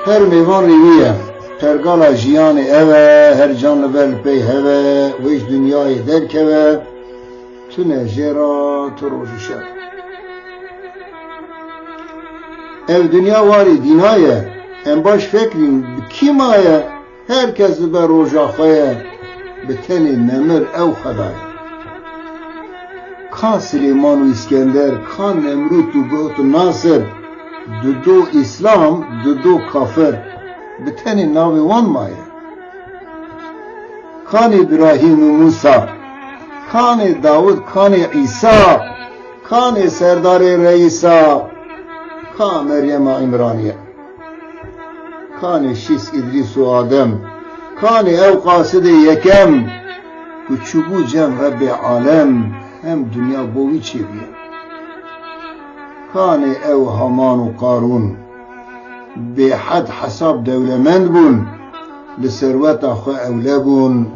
her meyvan riviye tergala jiyanı eve, her canlı bel pey heve, ve iş dünyayı derkeve, tüne jera turojuşa. Ev dünya vari dinaye, en baş fikrin kimaya, herkesi be rojakhaya, beteni nemir ev hadaya. Kan Süleyman u İskender, kan Nemrut u Goth Nasır, dudu İslam, dudu kafir, beteni navi wan maye. Kan İbrahim u Musa, kan Davud, kan İsa, kan Serdar-ı Reisa, kan Meryem İmraniye, kan Şis İdris u Adem, kan ev Qasid-i Yekem, küçübü cem Rabbi Alem, hem dünya boyu çeviye. Kâne ev Haman u Karun, behad hesab devlemend bun, li serveta xwe evle bun,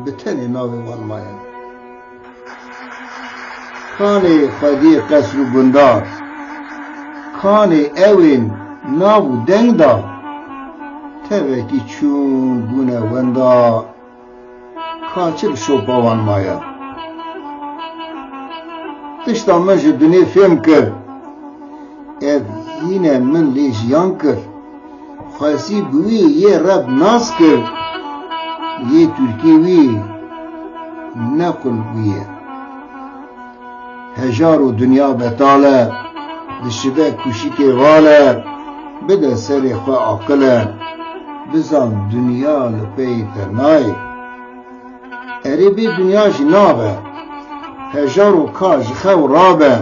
bitene navê wan maye. Kâne xwedî qesr û bundar, kâne evên nav û deng da, tevekî çûn bûne wenda, kaçir şopa wan maye. Tişta min ji dunê fêm kir, ev yine min lê jiyan kir, xwezî bi wî yê reb nas kir, yê Tirkî wî nequl bûye. Hejar û dunya betal e, dişibe kuşîkê val e, bide serê xwe aqil e, bizan dunya li pey te nayê. Erê bê dunya jî nabe, hejar û ka ji xew rabe,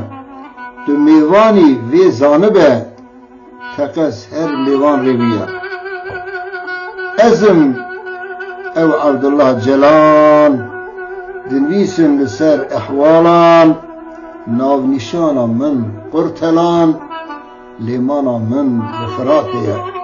tu mêvanî vê zanibe, teqes her mêvan rêviye. Ezim ew Abdullah Celan, dinivîsim li ser ehwalan, navnîşana min qurtelan, lêmana min li Firatê ye.